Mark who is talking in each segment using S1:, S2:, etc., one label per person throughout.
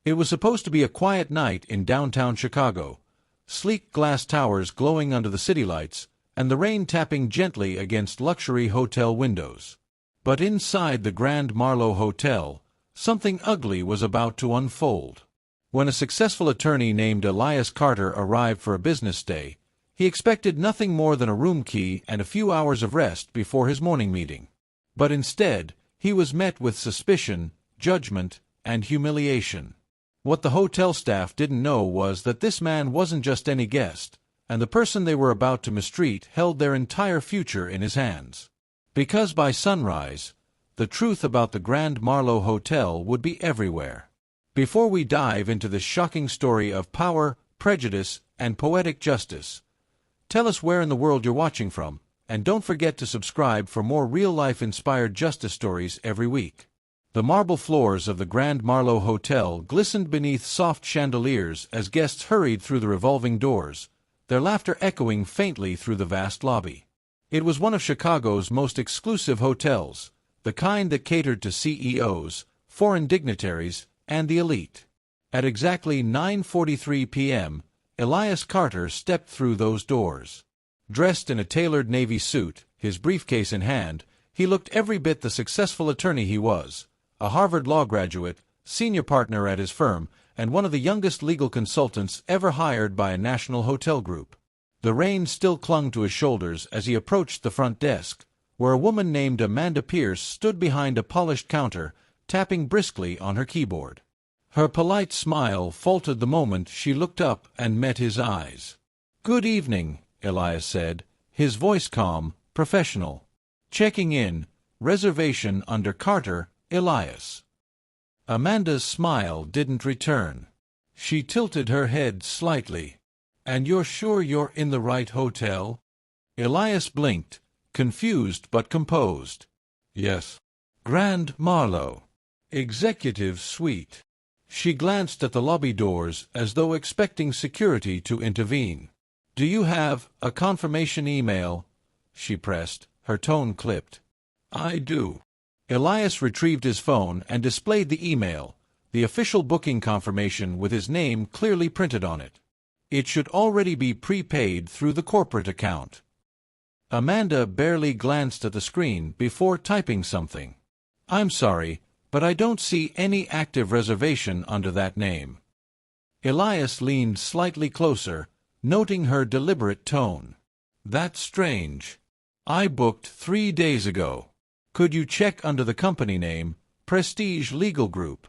S1: It was supposed to be a quiet night in downtown Chicago, sleek glass towers glowing under the city lights, and the rain tapping gently against luxury hotel windows. But inside the Grand Marlowe Hotel, something ugly was about to unfold. When a successful attorney named Elias Carter arrived for a business day, he expected nothing more than a room key and a few hours of rest before his morning meeting. But instead, he was met with suspicion, judgment, and humiliation. What the hotel staff didn't know was that this man wasn't just any guest, and the person they were about to mistreat held their entire future in his hands. Because by sunrise, the truth about the Grand Marlowe Hotel would be everywhere. Before we dive into this shocking story of power, prejudice, and poetic justice, tell us where in the world you're watching from, and don't forget to subscribe for more real-life inspired justice stories every week. The marble floors of the Grand Marlowe Hotel glistened beneath soft chandeliers as guests hurried through the revolving doors, their laughter echoing faintly through the vast lobby. It was one of Chicago's most exclusive hotels, the kind that catered to CEOs, foreign dignitaries, and the elite. At exactly 9:43 p.m., Elias Carter stepped through those doors. Dressed in a tailored navy suit, his briefcase in hand, he looked every bit the successful attorney he was, a Harvard law graduate, senior partner at his firm, and one of the youngest legal consultants ever hired by a national hotel group. The rein still clung to his shoulders as he approached the front desk, where a woman named Amanda Pierce stood behind a polished counter, tapping briskly on her keyboard. Her polite smile faltered the moment she looked up and met his eyes. "Good evening," Elias said, his voice calm, professional. "Checking in, reservation under Carter, Elias." Amanda's smile didn't return. She tilted her head slightly. "And you're sure you're in the right hotel?" Elias blinked, confused but composed. "Yes. Grand Marlowe. Executive Suite." She glanced at the lobby doors as though expecting security to intervene. "Do you have a confirmation email?" she pressed, her tone clipped. "I do." Elias retrieved his phone and displayed the email, the official booking confirmation with his name clearly printed on it. It should already be prepaid through the corporate account. Amanda barely glanced at the screen before typing something. "I'm sorry, but I don't see any active reservation under that name." Elias leaned slightly closer, noting her deliberate tone. "That's strange. I booked 3 days ago. Could you check under the company name, Prestige Legal Group?"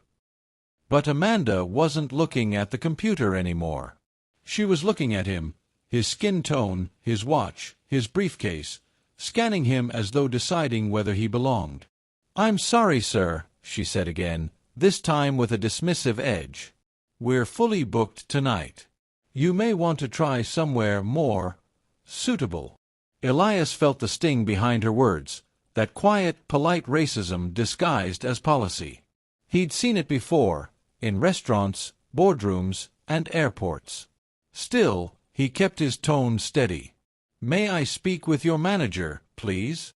S1: But Amanda wasn't looking at the computer anymore. She was looking at him, his skin tone, his watch, his briefcase, scanning him as though deciding whether he belonged. "I'm sorry, sir," she said again, this time with a dismissive edge. "We're fully booked tonight. You may want to try somewhere more suitable." Elias felt the sting behind her words, that quiet, polite racism disguised as policy. He'd seen it before, in restaurants, boardrooms, and airports. Still, he kept his tone steady. "May I speak with your manager, please?"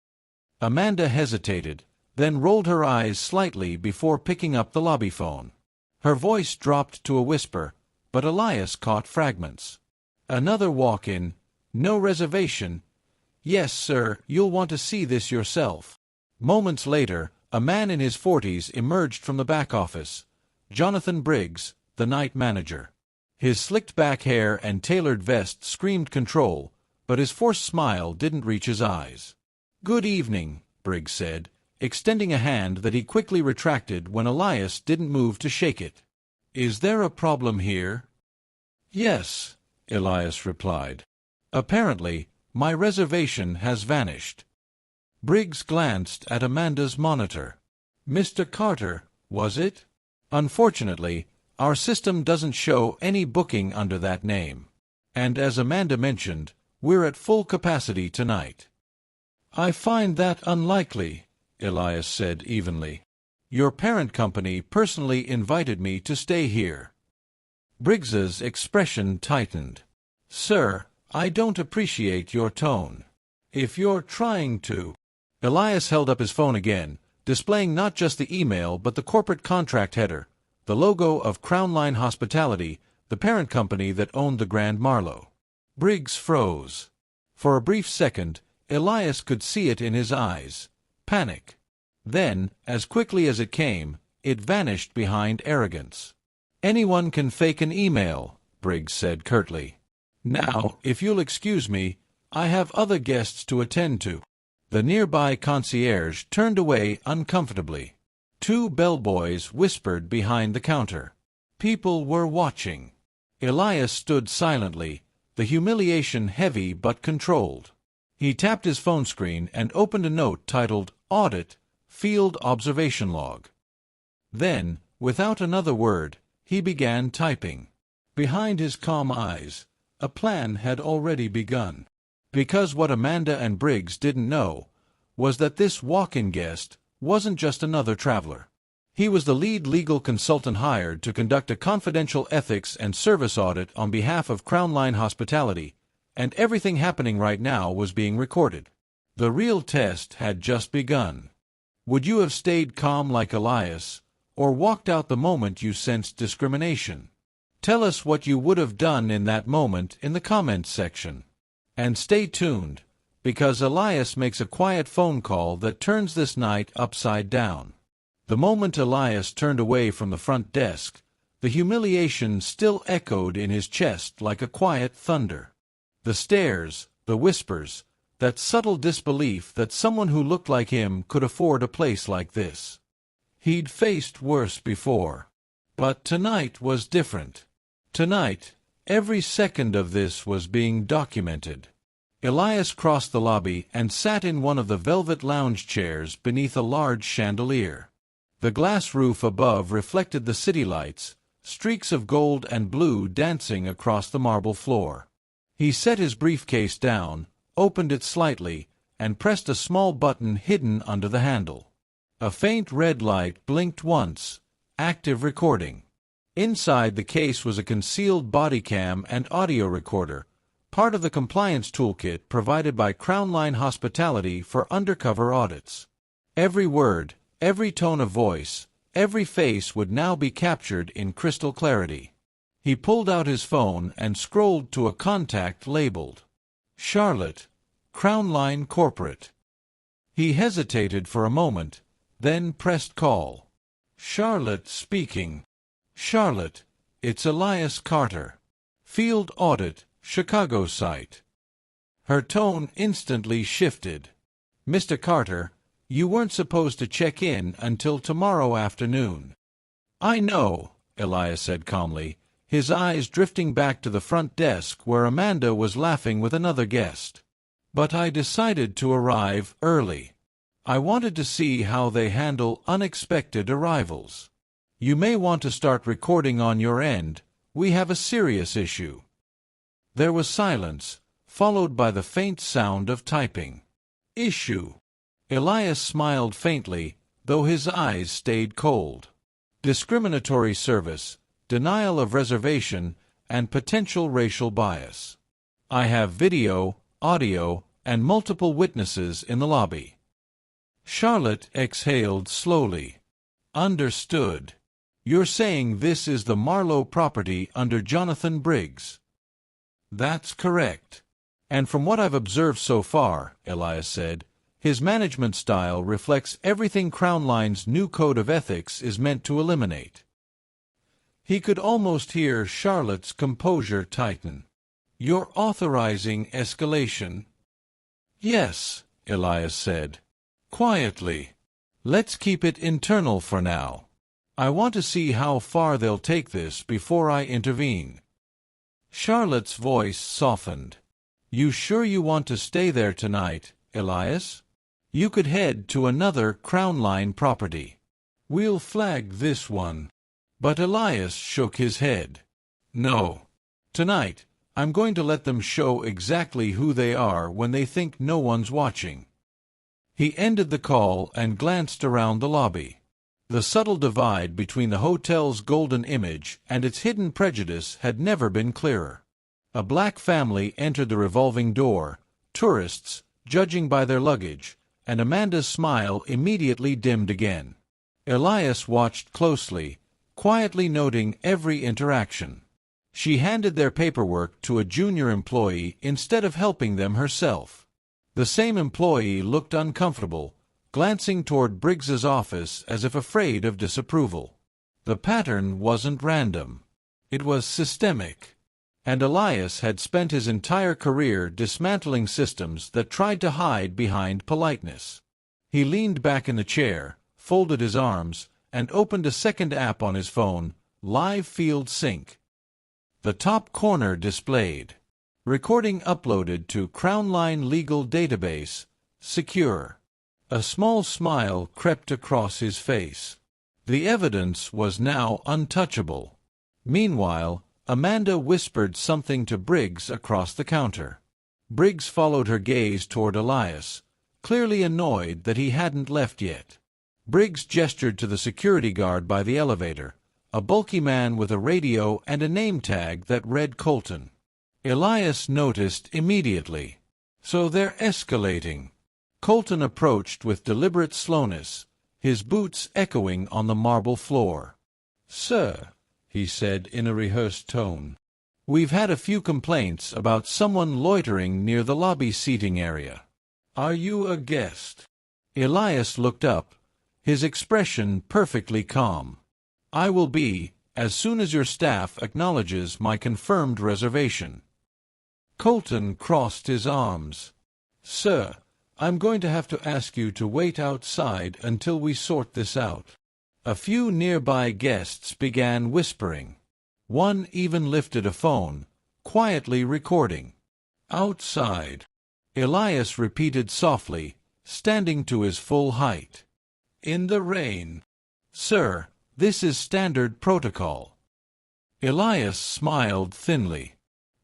S1: Amanda hesitated, then rolled her eyes slightly before picking up the lobby phone. Her voice dropped to a whisper, but Elias caught fragments. "Another walk-in, no reservation. Yes, sir, you'll want to see this yourself." Moments later, a man in his 40s emerged from the back office, Jonathan Briggs, the night manager. His slicked-back hair and tailored vest screamed control, but his forced smile didn't reach his eyes. "Good evening," Briggs said, extending a hand that he quickly retracted when Elias didn't move to shake it. "Is there a problem here?" "Yes," Elias replied. "Apparently, my reservation has vanished." Briggs glanced at Amanda's monitor. "Mr. Carter, was it? Unfortunately, our system doesn't show any booking under that name. And as Amanda mentioned, we're at full capacity tonight." "I find that unlikely," Elias said evenly. "Your parent company personally invited me to stay here." Briggs's expression tightened. "Sir, I don't appreciate your tone. If you're trying to—" Elias held up his phone again, displaying not just the email but the corporate contract header, the logo of Crown Line Hospitality, the parent company that owned the Grand Marlowe. Briggs froze. For a brief second, Elias could see it in his eyes. Panic. Then, as quickly as it came, it vanished behind arrogance. "Anyone can fake an email," Briggs said curtly. "Now, if you'll excuse me, I have other guests to attend to." The nearby concierge turned away uncomfortably. Two bellboys whispered behind the counter. People were watching. Elias stood silently, the humiliation heavy but controlled. He tapped his phone screen and opened a note titled Audit, Field Observation Log. Then, without another word, he began typing. Behind his calm eyes, a plan had already begun. Because what Amanda and Briggs didn't know was that this walk-in guest wasn't just another traveler. He was the lead legal consultant hired to conduct a confidential ethics and service audit on behalf of Crown Line Hospitality, and everything happening right now was being recorded. The real test had just begun. Would you have stayed calm like Elias, or walked out the moment you sensed discrimination? Tell us what you would have done in that moment in the comments section. And stay tuned, because Elias makes a quiet phone call that turns this night upside down. The moment Elias turned away from the front desk, the humiliation still echoed in his chest like a quiet thunder. The stares, the whispers, that subtle disbelief that someone who looked like him could afford a place like this. He'd faced worse before. But tonight was different. Tonight, every second of this was being documented. Elias crossed the lobby and sat in one of the velvet lounge chairs beneath a large chandelier. The glass roof above reflected the city lights, streaks of gold and blue dancing across the marble floor. He set his briefcase down, opened it slightly, and pressed a small button hidden under the handle. A faint red light blinked once. Active recording. Inside the case was a concealed body cam and audio recorder, part of the compliance toolkit provided by Crown Line Hospitality for undercover audits. Every word, every tone of voice, every face would now be captured in crystal clarity. He pulled out his phone and scrolled to a contact labeled Charlotte, Crown Line Corporate. He hesitated for a moment, then pressed call. Charlotte speaking. Charlotte, it's Elias Carter. Field Audit, Chicago site. Her tone instantly shifted. Mr. Carter, you weren't supposed to check in until tomorrow afternoon. I know, Elias said calmly, his eyes drifting back to the front desk where Amanda was laughing with another guest. But I decided to arrive early. I wanted to see how they handle unexpected arrivals. You may want to start recording on your end. We have a serious issue. There was silence, followed by the faint sound of typing. Issue. Elias smiled faintly, though his eyes stayed cold. Discriminatory service, denial of reservation, and potential racial bias. I have video, audio, and multiple witnesses in the lobby. Charlotte exhaled slowly. Understood. You're saying this is the Marlowe property under Jonathan Briggs? That's correct. And from what I've observed so far, Elias said, his management style reflects everything Crown Line's new code of ethics is meant to eliminate. He could almost hear Charlotte's composure tighten. You're authorizing escalation? Yes, Elias said. Quietly. Let's keep it internal for now. I want to see how far they'll take this before I intervene. Charlotte's voice softened. You sure you want to stay there tonight, Elias? You could head to another Crown Line property. We'll flag this one. But Elias shook his head. No. Tonight, I'm going to let them show exactly who they are when they think no one's watching. He ended the call and glanced around the lobby. The subtle divide between the hotel's golden image and its hidden prejudice had never been clearer. A black family entered the revolving door, tourists, judging by their luggage, and Amanda's smile immediately dimmed again. Elias watched closely, quietly noting every interaction. She handed their paperwork to a junior employee instead of helping them herself. The same employee looked uncomfortable, glancing toward Briggs's office as if afraid of disapproval. The pattern wasn't random. It was systemic. And Elias had spent his entire career dismantling systems that tried to hide behind politeness. He leaned back in the chair, folded his arms, and opened a second app on his phone, Live Field Sync. The top corner displayed, recording uploaded to Crownline Legal Database, secure. A small smile crept across his face. The evidence was now untouchable. Meanwhile, Amanda whispered something to Briggs across the counter. Briggs followed her gaze toward Elias, clearly annoyed that he hadn't left yet. Briggs gestured to the security guard by the elevator, a bulky man with a radio and a name tag that read Colton. Elias noticed immediately. So they're escalating. Colton approached with deliberate slowness, his boots echoing on the marble floor. "Sir," he said in a rehearsed tone, "we've had a few complaints about someone loitering near the lobby seating area. Are you a guest?" Elias looked up, his expression perfectly calm. "I will be, as soon as your staff acknowledges my confirmed reservation." Colton crossed his arms. "Sir, I'm going to have to ask you to wait outside until we sort this out." A few nearby guests began whispering. One even lifted a phone, quietly recording. "Outside," Elias repeated softly, standing to his full height. "In the rain." "Sir, this is standard protocol." Elias smiled thinly.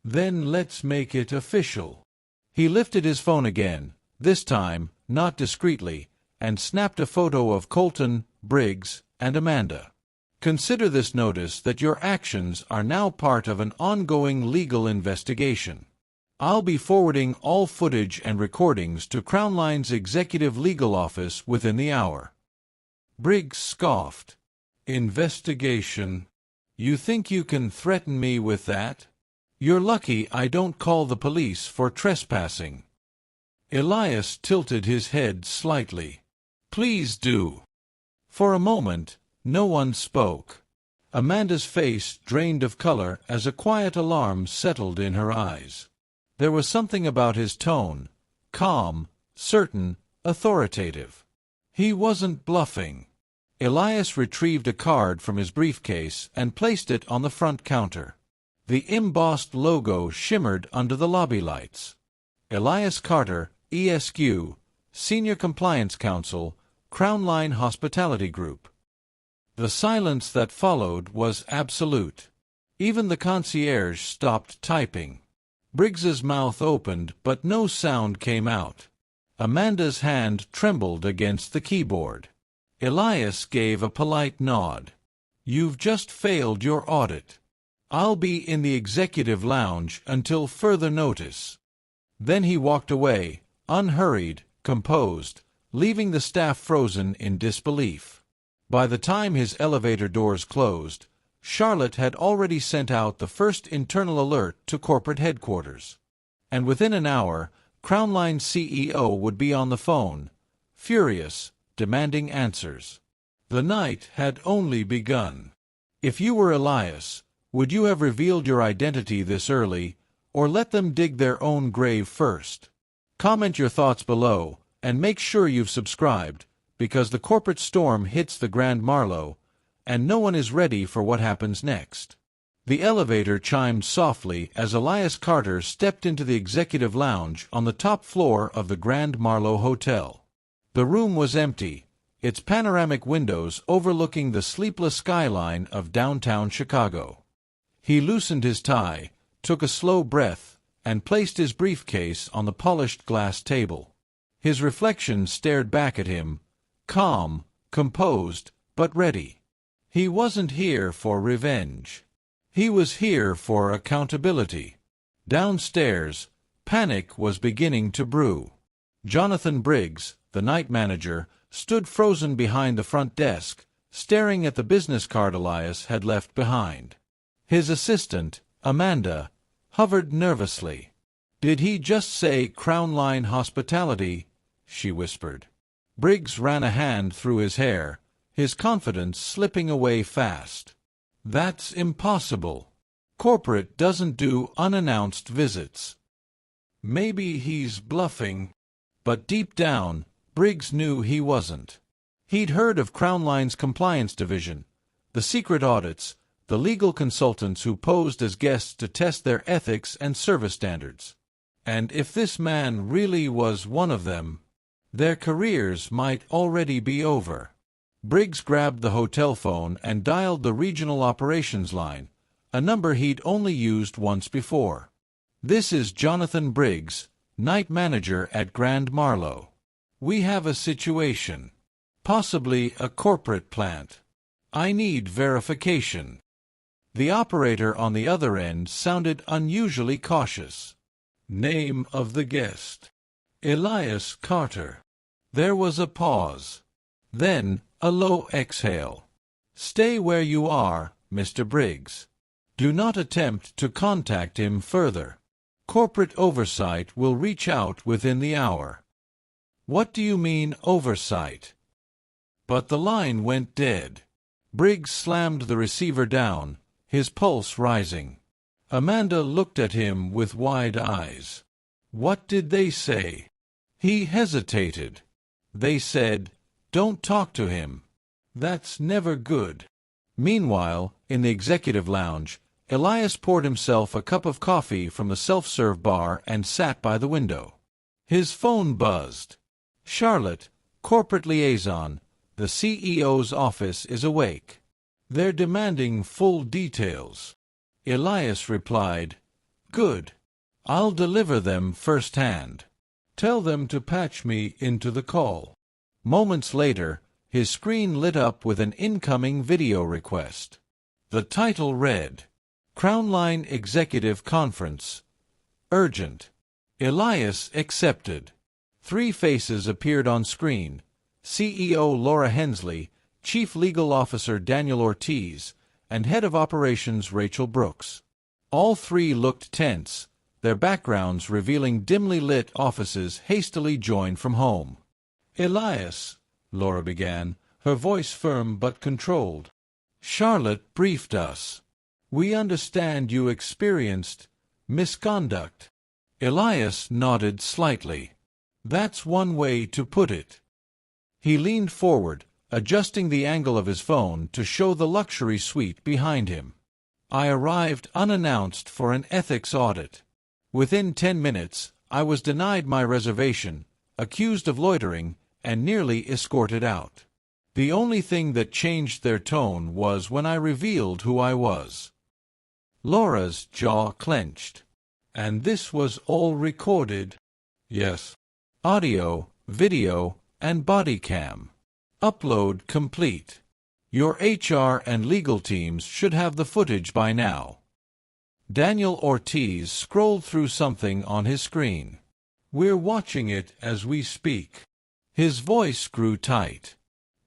S1: "Then let's make it official." He lifted his phone again, this time, not discreetly, and snapped a photo of Colton, Briggs, and Amanda. "Consider this notice that your actions are now part of an ongoing legal investigation. I'll be forwarding all footage and recordings to Crownline's Executive Legal Office within the hour." Briggs scoffed. "Investigation? You think you can threaten me with that? You're lucky I don't call the police for trespassing." Elias tilted his head slightly. "Please do." For a moment, no one spoke. Amanda's face drained of color as a quiet alarm settled in her eyes. There was something about his tone, calm, certain, authoritative. He wasn't bluffing. Elias retrieved a card from his briefcase and placed it on the front counter. The embossed logo shimmered under the lobby lights. Elias Carter, ESQ, Senior Compliance Counsel, Crownline Hospitality Group. The silence that followed was absolute. Even the concierge stopped typing. Briggs's mouth opened, but no sound came out. Amanda's hand trembled against the keyboard. Elias gave a polite nod. "You've just failed your audit. I'll be in the executive lounge until further notice." Then he walked away, unhurried, composed, leaving the staff frozen in disbelief. By the time his elevator doors closed, Charlotte had already sent out the first internal alert to corporate headquarters. And within an hour, Crownline's CEO would be on the phone, furious, demanding answers. The night had only begun. If you were Elias, would you have revealed your identity this early, or let them dig their own grave first? Comment your thoughts below, and make sure you've subscribed, because the corporate storm hits the Grand Marlow, and no one is ready for what happens next. The elevator chimed softly as Elias Carter stepped into the executive lounge on the top floor of the Grand Marlow Hotel. The room was empty, its panoramic windows overlooking the sleepless skyline of downtown Chicago. He loosened his tie, took a slow breath, and placed his briefcase on the polished glass table. His reflection stared back at him, calm, composed, but ready. He wasn't here for revenge. He was here for accountability. Downstairs, panic was beginning to brew. Jonathan Briggs, the night manager, stood frozen behind the front desk, staring at the business card Elias had left behind. His assistant, Amanda, hovered nervously. "Did he just say Crown Line Hospitality?" she whispered. Briggs ran a hand through his hair, his confidence slipping away fast. "That's impossible. Corporate doesn't do unannounced visits." Maybe he's bluffing. But deep down, Briggs knew he wasn't. He'd heard of Crown Line's compliance division, the secret audits, the legal consultants who posed as guests to test their ethics and service standards. And if this man really was one of them, their careers might already be over. Briggs grabbed the hotel phone and dialed the regional operations line, a number he'd only used once before. "This is Jonathan Briggs, night manager at Grand Marlow. We have a situation. Possibly a corporate plant. I need verification." The operator on the other end sounded unusually cautious. "Name of the guest." "Elias Carter." There was a pause. Then a low exhale. "Stay where you are, Mr. Briggs. Do not attempt to contact him further. Corporate oversight will reach out within the hour." "What do you mean, oversight?" But the line went dead. Briggs slammed the receiver down, his pulse rising. Amanda looked at him with wide eyes. "What did they say?" He hesitated. "They said, don't talk to him." "That's never good." Meanwhile, in the executive lounge, Elias poured himself a cup of coffee from the self-serve bar and sat by the window. His phone buzzed. "Charlotte, corporate liaison, the CEO's office is awake. They're demanding full details." Elias replied, "Good. I'll deliver them firsthand. Tell them to patch me into the call." Moments later, his screen lit up with an incoming video request. The title read, "Crown Line Executive Conference. Urgent." Elias accepted. 3 faces appeared on screen: CEO Laura Hensley, Chief Legal Officer Daniel Ortiz, and Head of Operations Rachel Brooks. All 3 looked tense, their backgrounds revealing dimly lit offices hastily joined from home. "Elias," Laura began, her voice firm but controlled. "Charlotte briefed us. We understand you experienced misconduct." Elias nodded slightly. "That's one way to put it." He leaned forward, adjusting the angle of his phone to show the luxury suite behind him. "I arrived unannounced for an ethics audit. Within 10 minutes, I was denied my reservation, accused of loitering, and nearly escorted out. The only thing that changed their tone was when I revealed who I was." Laura's jaw clenched. "And this was all recorded?" "Yes." "Audio, video, and body cam. Upload complete. Your HR and legal teams should have the footage by now." Daniel Ortiz scrolled through something on his screen. "We're watching it as we speak." His voice grew tight.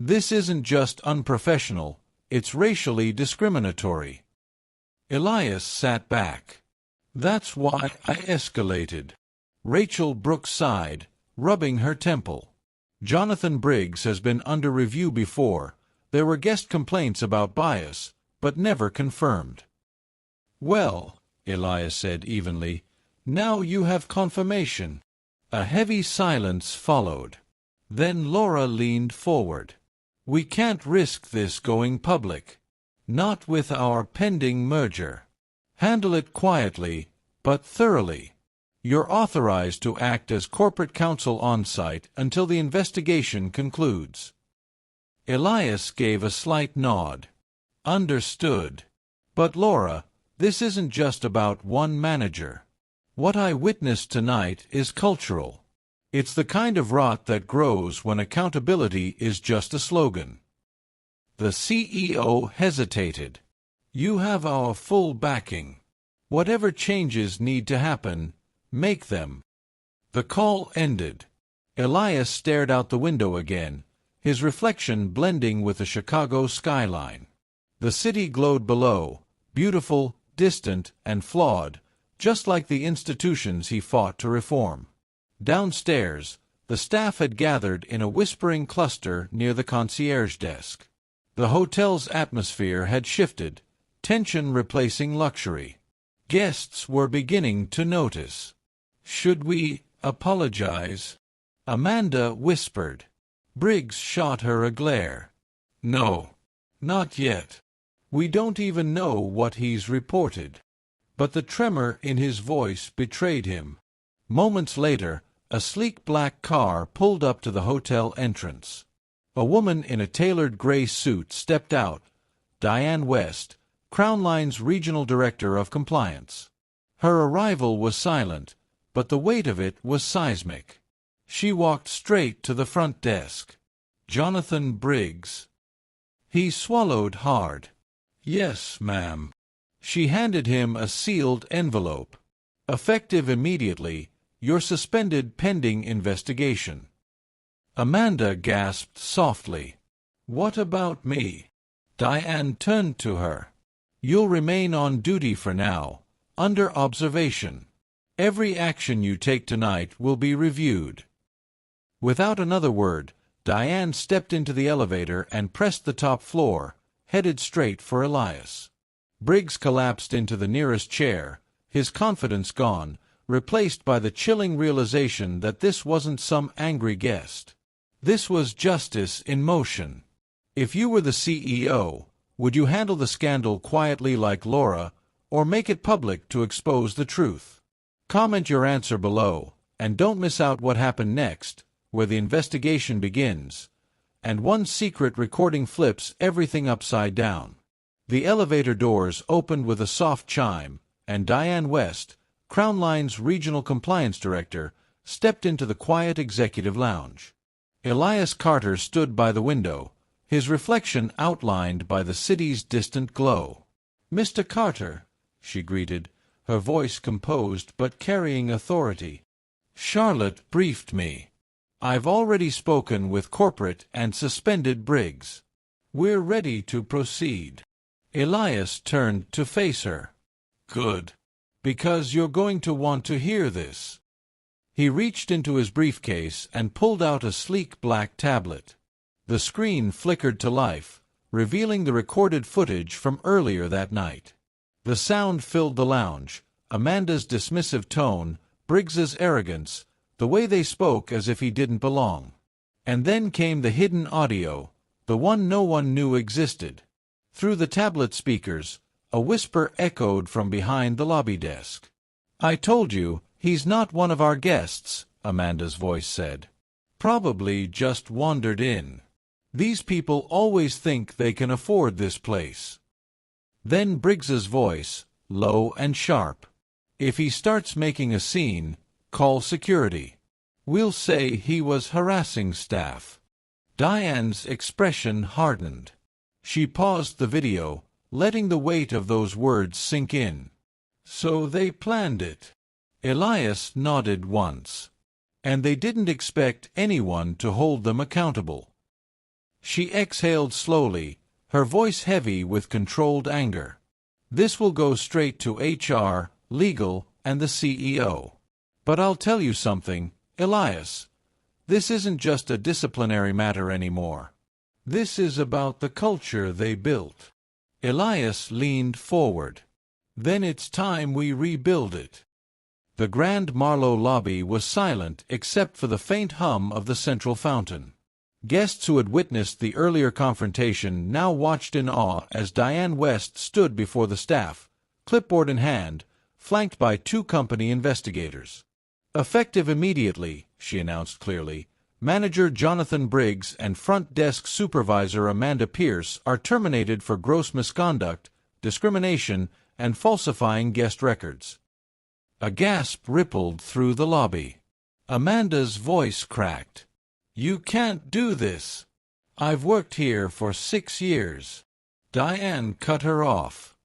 S1: "This isn't just unprofessional, it's racially discriminatory." Elias sat back. "That's why I escalated." Rachel Brooks sighed, rubbing her temple. "Jonathan Briggs has been under review before. There were guest complaints about bias, but never confirmed." "Well," Elias said evenly, "now you have confirmation." A heavy silence followed. Then Laura leaned forward. "We can't risk this going public. Not with our pending merger. Handle it quietly, but thoroughly. You're authorized to act as corporate counsel on-site until the investigation concludes." Elias gave a slight nod. "Understood. But Laura, this isn't just about one manager. What I witnessed tonight is cultural. It's the kind of rot that grows when accountability is just a slogan." The CEO hesitated. "You have our full backing. Whatever changes need to happen, make them." The call ended. Elias stared out the window again, his reflection blending with the Chicago skyline. The city glowed below, beautiful, distant, and flawed, just like the institutions he fought to reform. Downstairs, the staff had gathered in a whispering cluster near the concierge desk. The hotel's atmosphere had shifted, tension replacing luxury. Guests were beginning to notice. "Should we apologize?" Amanda whispered. Briggs shot her a glare. "No, not yet. We don't even know what he's reported." But the tremor in his voice betrayed him. Moments later, a sleek black car pulled up to the hotel entrance. A woman in a tailored gray suit stepped out, Diane West, Crown Line's regional director of compliance. Her arrival was silent, but the weight of it was seismic. She walked straight to the front desk. "Jonathan Briggs." He swallowed hard. "Yes, ma'am." She handed him a sealed envelope. "Effective immediately. You're suspended pending investigation." Amanda gasped softly. "What about me?" Diane turned to her. "You'll remain on duty for now, under observation. Every action you take tonight will be reviewed." Without another word, Diane stepped into the elevator and pressed the top floor, headed straight for Elias. Briggs collapsed into the nearest chair, his confidence gone, replaced by the chilling realization that this wasn't some angry guest. This was justice in motion. If you were the CEO, would you handle the scandal quietly like Laura, or make it public to expose the truth? Comment your answer below, and don't miss out what happened next, where the investigation begins, and one secret recording flips everything upside down. The elevator doors opened with a soft chime, and Diane West, Crown Line's regional compliance director, stepped into the quiet executive lounge. Elias Carter stood by the window, his reflection outlined by the city's distant glow. "Mr. Carter," she greeted, her voice composed but carrying authority. "Charlotte briefed me. I've already spoken with corporate and suspended Briggs. We're ready to proceed." Elias turned to face her. "Good. Because you're going to want to hear this." He reached into his briefcase and pulled out a sleek black tablet. The screen flickered to life, revealing the recorded footage from earlier that night. The sound filled the lounge, Amanda's dismissive tone, Briggs's arrogance, the way they spoke as if he didn't belong. And then came the hidden audio, the one no one knew existed. Through the tablet speakers, a whisper echoed from behind the lobby desk. "I told you, he's not one of our guests," Amanda's voice said. "Probably just wandered in. These people always think they can afford this place." Then Briggs's voice, low and sharp. "If he starts making a scene, call security. We'll say he was harassing staff." Diane's expression hardened. She paused the video, letting the weight of those words sink in. "So they planned it." Elias nodded once. "And they didn't expect anyone to hold them accountable." She exhaled slowly, her voice heavy with controlled anger. "This will go straight to HR, legal, and the CEO. But I'll tell you something, Elias. This isn't just a disciplinary matter anymore. This is about the culture they built." Elias leaned forward. "Then it's time we rebuild it." The Grand Marlowe lobby was silent except for the faint hum of the central fountain. Guests who had witnessed the earlier confrontation now watched in awe as Diane West stood before the staff, clipboard in hand, flanked by two company investigators. "Effective immediately," she announced clearly, "Manager Jonathan Briggs and Front Desk Supervisor Amanda Pierce are terminated for gross misconduct, discrimination, and falsifying guest records." A gasp rippled through the lobby. Amanda's voice cracked. "You can't do this. I've worked here for 6 years." Diane cut her off.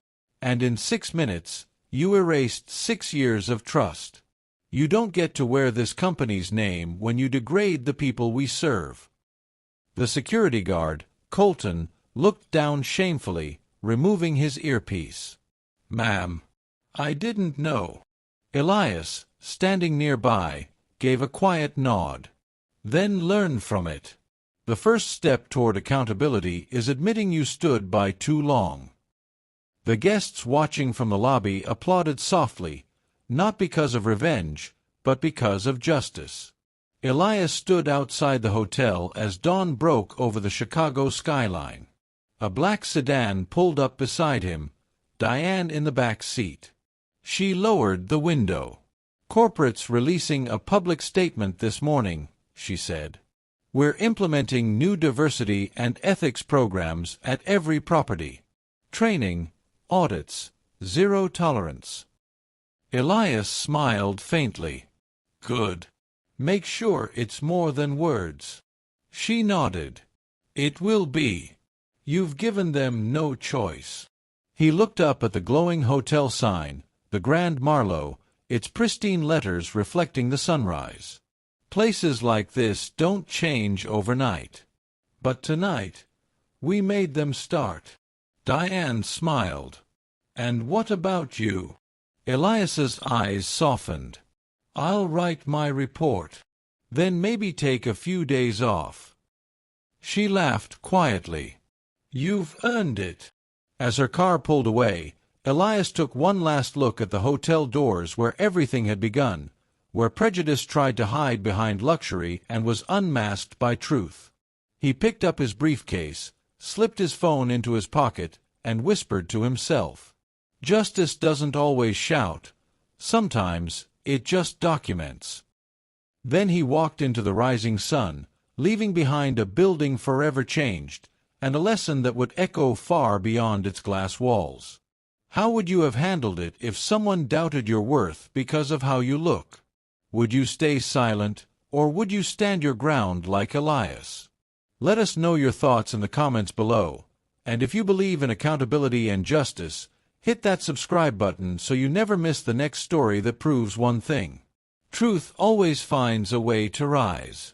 S1: "And in 6 minutes, you erased 6 years of trust. You don't get to wear this company's name when you degrade the people we serve." The security guard, Colton, looked down shamefully, removing his earpiece. "Ma'am, I didn't know." Elias, standing nearby, gave a quiet nod. "Then learn from it. The first step toward accountability is admitting you stood by too long." The guests watching from the lobby applauded softly, not because of revenge, but because of justice. Elias stood outside the hotel as dawn broke over the Chicago skyline. A black sedan pulled up beside him, Diane in the back seat. She lowered the window. "Corporate's releasing a public statement this morning," she said. "We're implementing new diversity and ethics programs at every property. Training, audits, zero tolerance." Elias smiled faintly. "Good. Make sure it's more than words." She nodded. "It will be. You've given them no choice." He looked up at the glowing hotel sign, the Grand Marlowe, its pristine letters reflecting the sunrise. "Places like this don't change overnight. But tonight, we made them start." Diane smiled. "And what about you?" Elias's eyes softened. "I'll write my report. Then maybe take a few days off." She laughed quietly. "You've earned it." As her car pulled away, Elias took one last look at the hotel doors where everything had begun, where prejudice tried to hide behind luxury and was unmasked by truth. He picked up his briefcase, slipped his phone into his pocket, and whispered to himself, "Justice doesn't always shout. Sometimes it just documents." Then he walked into the rising sun, leaving behind a building forever changed, and a lesson that would echo far beyond its glass walls. How would you have handled it if someone doubted your worth because of how you look? Would you stay silent, or would you stand your ground like Elias? Let us know your thoughts in the comments below, and if you believe in accountability and justice, hit that subscribe button so you never miss the next story that proves one thing: truth always finds a way to rise.